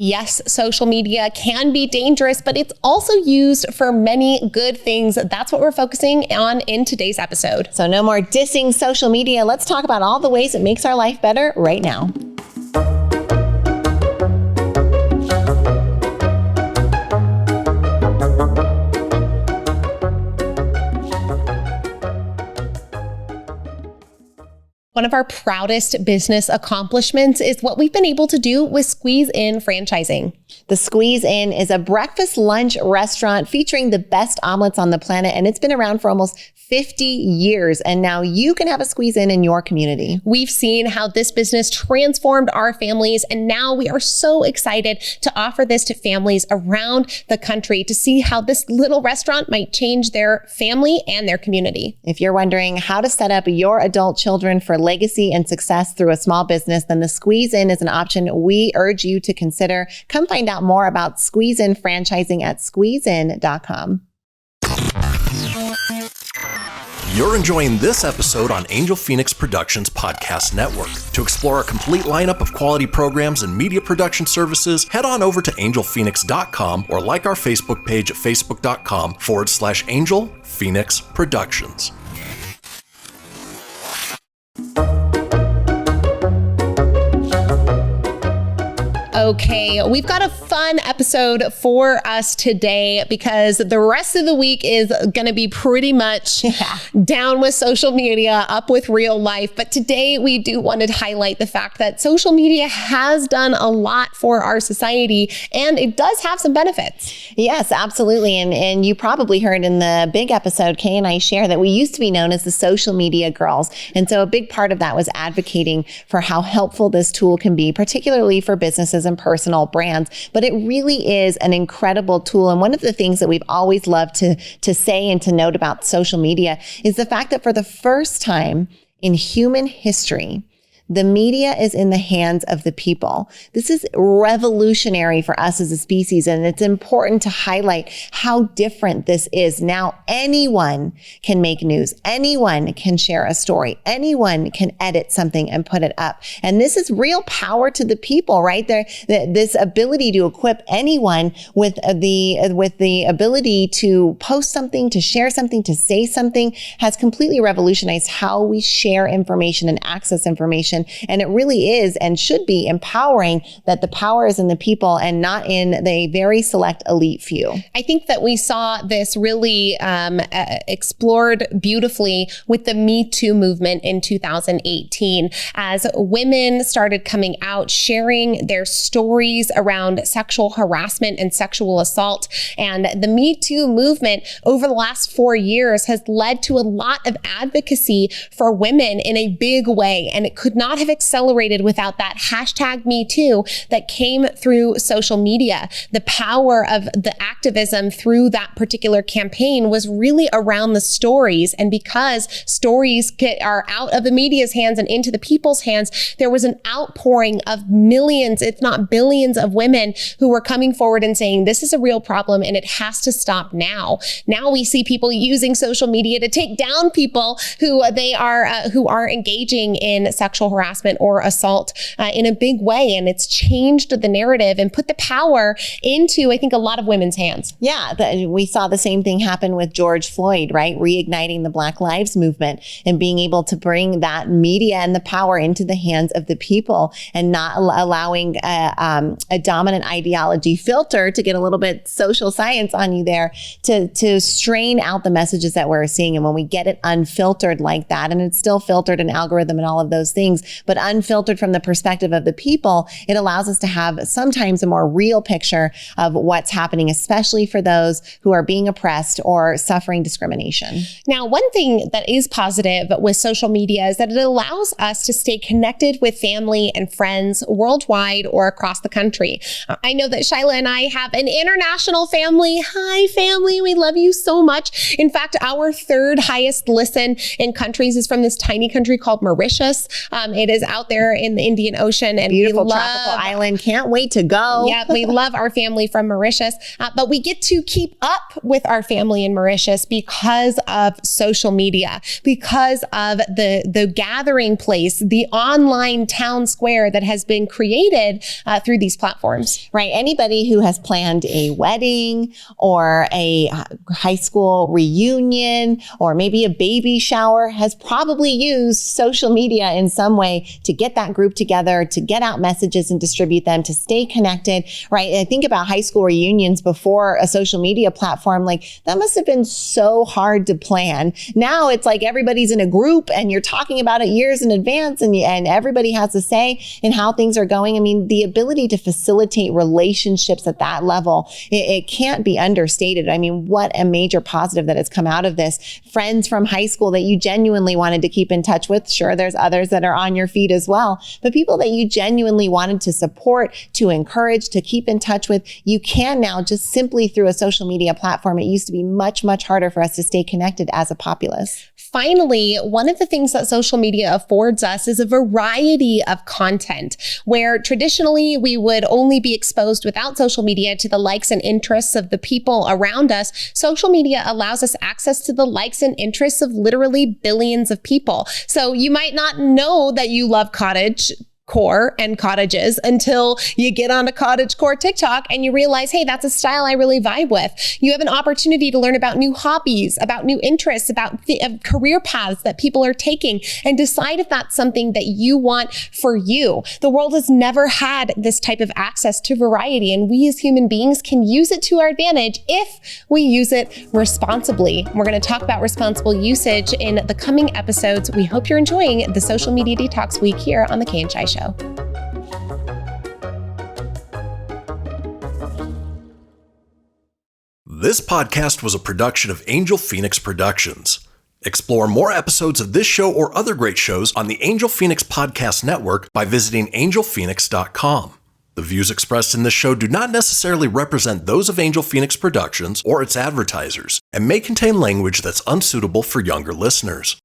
Yes, social media can be dangerous, but it's also used for many good things. That's what we're focusing on in today's episode. So no more dissing social media. Let's talk about all the ways it makes our life better right now. One of our proudest business accomplishments is what we've been able to do with Squeeze In franchising. The Squeeze In is a breakfast lunch restaurant featuring the best omelets on the planet, and it's been around for almost 50 years. And now you can have a Squeeze in your community. We've seen how this business transformed our families, and now we are so excited to offer this to families around the country to see how this little restaurant might change their family and their community. If you're wondering how to set up your adult children for legacy and success through a small business, then the Squeeze In is an option we urge you to consider. Come find out more about Squeeze In franchising at squeezein.com. You're enjoying this episode on Angel Phoenix Productions Podcast Network. To explore a complete lineup of quality programs and media production services, head on over to angelphoenix.com or like our Facebook page at facebook.com/Angel Phoenix Productions. Okay, we've got a fun episode for us today because the rest of the week is going to be pretty much down with social media, up with real life. But today we do want to highlight the fact that social media has done a lot for our society and it does have some benefits. Yes, absolutely. And you probably heard in the big episode, Kay and I share that we used to be known as the social media girls. And so a big part of that was advocating for how helpful this tool can be, particularly for businesses and personal brands. But it really is an incredible tool. And one of the things that we've always loved to say and to note about social media is the fact that for the first time in human history, the media is in the hands of the people. This is revolutionary for us as a species, and it's important to highlight how different this is. Now, anyone can make news. Anyone can share a story. Anyone can edit something and put it up. And this is real power to the people, right? This ability to equip anyone with the ability to post something, to share something, to say something has completely revolutionized how we share information and access information. And it really is and should be empowering that the power is in the people and not in the very select elite few. I think that we saw this really explored beautifully with the Me Too movement in 2018 as women started coming out, sharing their stories around sexual harassment and sexual assault. And the Me Too movement over the last 4 years has led to a lot of advocacy for women in a big way. And it could not have accelerated without that hashtag Me Too that came through social media. The power of the activism through that particular campaign was really around the stories. And because stories are out of the media's hands and into the people's hands, there was an outpouring of millions, if not billions of women who were coming forward and saying, this is a real problem and it has to stop now. Now we see people using social media to take down people who are engaging in sexual harassment or assault in a big way. And it's changed the narrative and put the power into, I think, a lot of women's hands. Yeah, we saw the same thing happen with George Floyd, right? Reigniting the Black Lives Movement and being able to bring that media and the power into the hands of the people and not allowing a dominant ideology filter, to get a little bit social science on you there, to strain out the messages that we're seeing. And when we get it unfiltered like that, and it's still filtered in algorithm and all of those things, but unfiltered from the perspective of the people, it allows us to have sometimes a more real picture of what's happening, especially for those who are being oppressed or suffering discrimination. Now, one thing that is positive with social media is that it allows us to stay connected with family and friends worldwide or across the country. I know that Shyla and I have an international family. Hi, family. We love you so much. In fact, our third highest listen in countries is from this tiny country called Mauritius. It is out there in the Indian Ocean, and beautiful we love tropical island. Can't wait to go. Yeah, we love our family from Mauritius, but we get to keep up with our family in Mauritius because of social media, because of the gathering place, the online town square that has been created through these platforms. Right. Anybody who has planned a wedding or a high school reunion or maybe a baby shower has probably used social media in some way to get that group together, to get out messages and distribute them, to stay connected. Right. I think about high school reunions before a social media platform, like that must have been so hard to plan. Now it's like everybody's in a group and you're talking about it years in advance, and everybody has a say in how things are going. I mean, the ability to facilitate relationships at that level, it can't be understated. I mean, what a major positive that has come out of this. Friends from high school that you genuinely wanted to keep in touch with. Sure, there's others that are on your feed as well, but people that you genuinely wanted to support, to encourage, to keep in touch with, you can now just simply through a social media platform. It used to be much, much harder for us to stay connected as a populace. Finally, one of the things that social media affords us is a variety of content, where traditionally we would only be exposed without social media to the likes and interests of the people around us. Social media allows us access to the likes and interests of literally billions of people. So you might not know that you love cottage core and cottages until you get on a cottage core TikTok and you realize, hey, that's a style I really vibe with. You have an opportunity to learn about new hobbies, about new interests, about the career paths that people are taking, and decide if that's something that you want for you. The world has never had this type of access to variety, and we as human beings can use it to our advantage if we use it responsibly. We're going to talk about responsible usage in the coming episodes. We hope you're enjoying the Social Media Detox Week here on The Kay and Shai Show. This podcast was a production of Angel Phoenix Productions. Explore more episodes of this show or other great shows on the Angel Phoenix Podcast Network by visiting angelphoenix.com. The views expressed in this show do not necessarily represent those of Angel Phoenix Productions or its advertisers, and may contain language that's unsuitable for younger listeners.